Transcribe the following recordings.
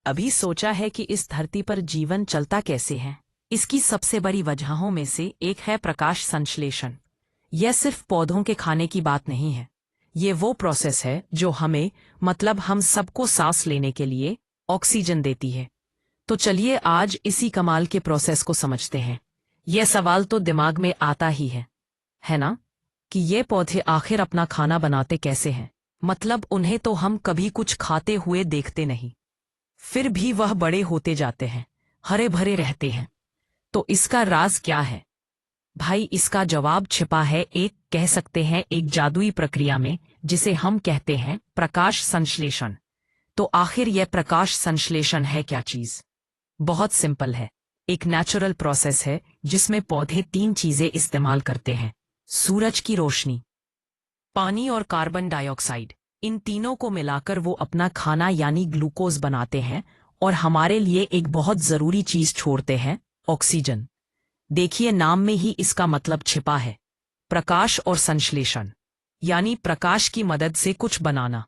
अभी सोचा है कि इस धरती पर जीवन चलता कैसे है? इसकी सबसे बड़ी वजहों में से एक है प्रकाश संश्लेषण। यह सिर्फ पौधों के खाने की बात नहीं है। ये वो प्रोसेस है जो हमें, मतलब हम सबको सांस लेने के लिए ऑक्सीजन देती है। तो चलिए आज इसी कमाल के प्रोसेस को समझते हैं। यह सवाल तो दिमाग में आता ही है ना, कि ये पौधे आखिर अपना खाना बनाते कैसे हैं? मतलब उन्हें तो हम कभी कुछ खाते हुए देखते नहीं, फिर भी वह बड़े होते जाते हैं, हरे भरे रहते हैं। तो इसका राज क्या है? भाई इसका जवाब छिपा है एक, कह सकते हैं एक जादुई प्रक्रिया में, जिसे हम कहते हैं प्रकाश संश्लेषण। तो आखिर यह प्रकाश संश्लेषण है क्या चीज? बहुत सिंपल है। एक नेचुरल प्रोसेस है जिसमें पौधे तीन चीजें इस्तेमाल करते हैं: सूरज की रोशनी, पानी और कार्बन डाइऑक्साइड। इन तीनों को मिलाकर वो अपना खाना यानी ग्लूकोज बनाते हैं और हमारे लिए एक बहुत जरूरी चीज छोड़ते हैं, ऑक्सीजन। देखिए नाम में ही इसका मतलब छिपा है, प्रकाश और संश्लेषण, यानी प्रकाश की मदद से कुछ बनाना।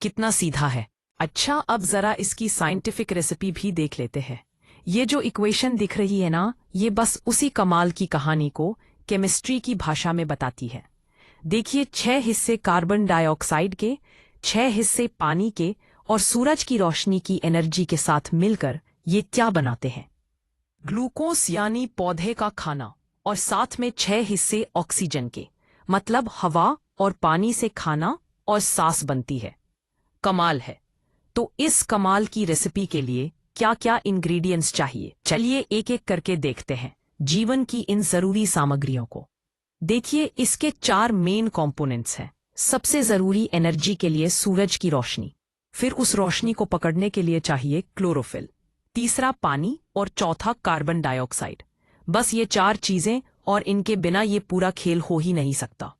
कितना सीधा है। अच्छा, अब जरा इसकी साइंटिफिक रेसिपी भी देख लेते हैं। ये जो इक्वेशन दिख रही है ना, ये बस उसी कमाल की कहानी को केमिस्ट्री की भाषा में बताती है। देखिए 6 हिस्से कार्बन डाइऑक्साइड के, 6 हिस्से पानी के और सूरज की रोशनी की एनर्जी के साथ मिलकर ये क्या बनाते हैं? ग्लूकोज यानी पौधे का खाना, और साथ में 6 हिस्से ऑक्सीजन के, मतलब हवा और पानी से खाना और सांस बनती है। कमाल है। तो इस कमाल की रेसिपी के लिए क्या क्या इंग्रेडिएंट्स चाहिए? चलिए एक एक करके देखते हैं जीवन की इन जरूरी सामग्रियों को। देखिए इसके 4 मेन कंपोनेंट्स हैं। सबसे जरूरी एनर्जी के लिए सूरज की रोशनी, फिर उस रोशनी को पकड़ने के लिए चाहिए क्लोरोफिल, तीसरा पानी और चौथा कार्बन डाइऑक्साइड। बस ये 4 चीजें, और इनके बिना ये पूरा खेल हो ही नहीं सकता।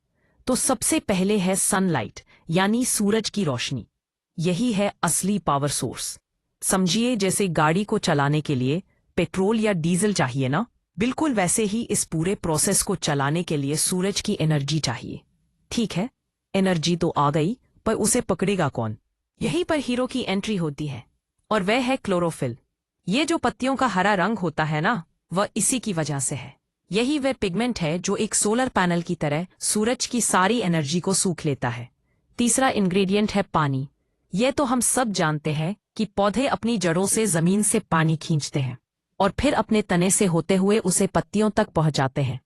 तो सबसे पहले है सनलाइट यानी सूरज की रोशनी। यही है असली पावर सोर्स। समझिए जैसे गाड़ी को चलाने के लिए पेट्रोल या डीजल चाहिए ना, बिल्कुल वैसे ही इस पूरे प्रोसेस को चलाने के लिए सूरज की एनर्जी चाहिए। ठीक है, एनर्जी तो आ गई, पर उसे पकड़ेगा कौन? यहीं पर हीरो की एंट्री होती है, और वह है क्लोरोफिल। ये जो पत्तियों का हरा रंग होता है ना, वह इसी की वजह से है। यही वह पिगमेंट है जो एक सोलर पैनल की तरह सूरज की सारी एनर्जी को सूख लेता है। तीसरा इंग्रेडिएंट है पानी। यह तो हम सब जानते हैं कि पौधे अपनी जड़ों से जमीन से पानी खींचते हैं और फिर अपने तने से होते हुए उसे पत्तियों तक पहुंचाते हैं।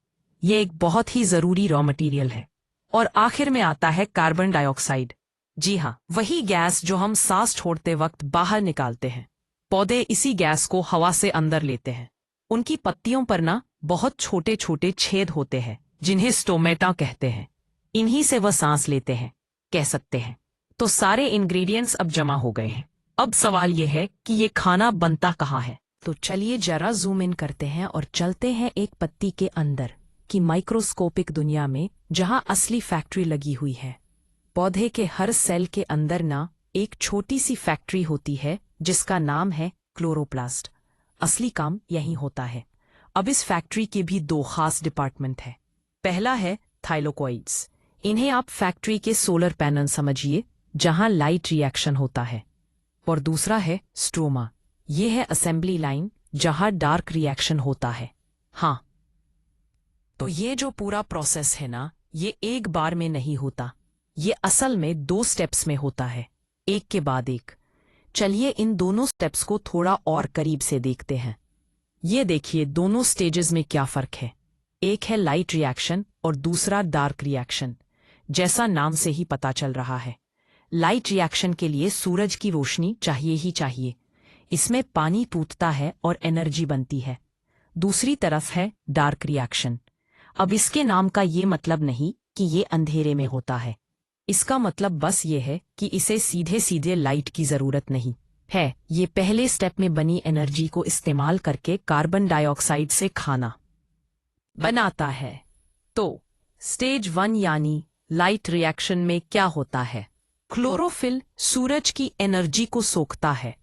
ये एक बहुत ही जरूरी रॉ मटेरियल है। और आखिर में आता है कार्बन डाइऑक्साइड। जी हाँ, वही गैस जो हम सांस छोड़ते वक्त बाहर निकालते हैं। पौधे इसी गैस को हवा से अंदर लेते हैं। उनकी पत्तियों पर ना बहुत छोटे छोटे छेद होते हैं जिन्हें स्टोमेटा कहते हैं। इन्हीं से वह सांस लेते हैं, कह सकते हैं। तो सारे इंग्रेडिएंट्स अब जमा हो गए हैं। अब सवाल यह है कि ये खाना बनता कहाँ है? तो चलिए जरा जूम इन करते हैं और चलते हैं एक पत्ती के अंदर की माइक्रोस्कोपिक दुनिया में, जहां असली फैक्ट्री लगी हुई है। पौधे के हर सेल के अंदर ना एक छोटी सी फैक्ट्री होती है जिसका नाम है क्लोरोप्लास्ट। असली काम यहीं होता है। अब इस फैक्ट्री के भी 2 खास डिपार्टमेंट है। पहला है थाइलोकोइड्स। इन्हें आप फैक्ट्री के सोलर पैनल समझिए, जहां लाइट रिएक्शन होता है। और दूसरा है स्ट्रोमा। यह है असेंबली लाइन, जहां डार्क रिएक्शन होता है। हाँ, तो ये जो पूरा प्रोसेस है ना, ये एक बार में नहीं होता। ये असल में 2 स्टेप्स में होता है, एक के बाद एक। चलिए इन दोनों स्टेप्स को थोड़ा और करीब से देखते हैं। ये देखिए दोनों स्टेजेस में क्या फर्क है। एक है लाइट रिएक्शन और दूसरा डार्क रिएक्शन। जैसा नाम से ही पता चल रहा है, लाइट रिएक्शन के लिए सूरज की रोशनी चाहिए ही चाहिए। इसमें पानी टूटता है और एनर्जी बनती है। दूसरी तरफ है डार्क रिएक्शन। अब इसके नाम का ये मतलब नहीं कि ये अंधेरे में होता है। इसका मतलब बस ये है कि इसे सीधे सीधे लाइट की जरूरत नहीं है। ये पहले स्टेप में बनी एनर्जी को इस्तेमाल करके कार्बन डाइऑक्साइड से खाना बनाता है। तो स्टेज 1 यानी लाइट रिएक्शन में क्या होता है? क्लोरोफिल सूरज की एनर्जी को सोखता है।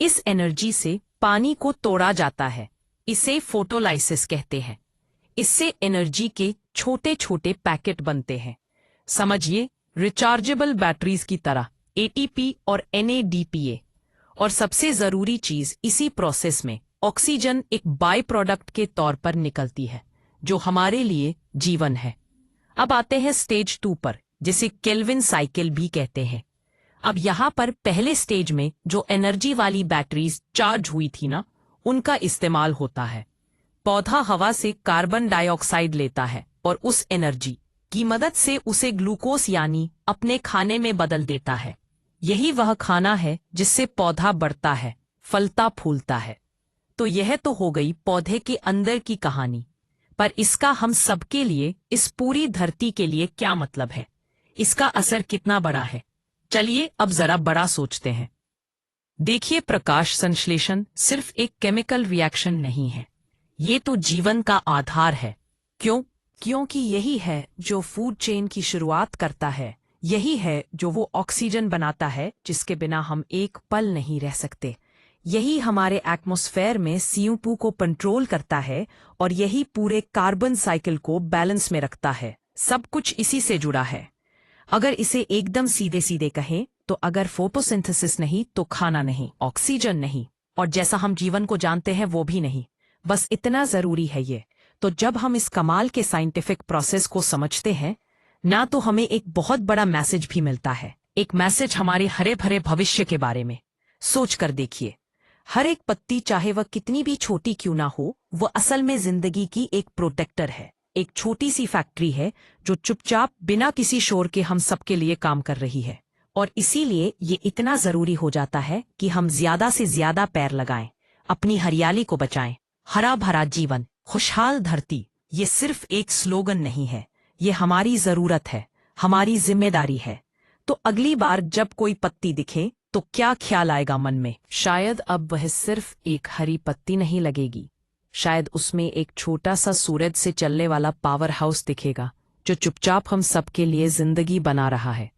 इस एनर्जी से पानी को तोड़ा जाता है। इसे फोटोलाइसिस कहते हैं। इससे एनर्जी के छोटे छोटे पैकेट बनते हैं। समझिए रिचार्जेबल बैटरीज की तरह, एटीपी और एनएडीपीए। और सबसे जरूरी चीज, इसी प्रोसेस में ऑक्सीजन एक बाय प्रोडक्ट के तौर पर निकलती है, जो हमारे लिए जीवन है। अब आते हैं स्टेज 2 पर, जिसे केल्विन साइकिल भी कहते हैं। अब यहाँ पर पहले स्टेज में जो एनर्जी वाली बैटरीज चार्ज हुई थी ना, उनका इस्तेमाल होता है। पौधा हवा से कार्बन डाइऑक्साइड लेता है और उस एनर्जी की मदद से उसे ग्लूकोज यानी अपने खाने में बदल देता है। यही वह खाना है जिससे पौधा बढ़ता है, फलता फूलता है। तो यह तो हो गई पौधे के अंदर की कहानी, पर इसका हम सबके लिए, इस पूरी धरती के लिए क्या मतलब है? इसका असर कितना बड़ा है? चलिए अब जरा बड़ा सोचते हैं। देखिए, प्रकाश संश्लेषण सिर्फ एक केमिकल रिएक्शन नहीं है, ये तो जीवन का आधार है। क्यों? क्योंकि यही है जो फूड चेन की शुरुआत करता है, यही है जो वो ऑक्सीजन बनाता है जिसके बिना हम एक पल नहीं रह सकते। यही हमारे एटमॉस्फेयर में CO2 को कंट्रोल करता है और यही पूरे कार्बन साइकिल को बैलेंस में रखता है। सब कुछ इसी से जुड़ा है। अगर इसे एकदम सीधे सीधे कहें तो अगर फोटोसिंथेसिस नहीं तो खाना नहीं, ऑक्सीजन नहीं, और जैसा हम जीवन को जानते हैं वो भी नहीं। बस इतना जरूरी है ये। तो जब हम इस कमाल के साइंटिफिक प्रोसेस को समझते हैं ना, तो हमें एक बहुत बड़ा मैसेज भी मिलता है। एक मैसेज हमारे हरे भरे भविष्य के बारे में। सोच कर देखिए, हर एक पत्ती, चाहे वह कितनी भी छोटी क्यों ना हो, वह असल में जिंदगी की एक प्रोटेक्टर है। एक छोटी सी फैक्ट्री है जो चुपचाप बिना किसी शोर के हम सबके लिए काम कर रही है। और इसीलिए ये इतना जरूरी हो जाता है कि हम ज्यादा से ज्यादा पेड़ लगाएं, अपनी हरियाली को बचाएं। हरा भरा जीवन, खुशहाल धरती, ये सिर्फ एक स्लोगन नहीं है, ये हमारी जरूरत है, हमारी जिम्मेदारी है। तो अगली बार जब कोई पत्ती दिखे तो क्या ख्याल आएगा मन में? शायद अब वह सिर्फ एक हरी पत्ती नहीं लगेगी, शायद उसमें एक छोटा सा सूरज से चलने वाला पावर हाउस दिखेगा जो चुपचाप हम सबके लिए जिंदगी बना रहा है।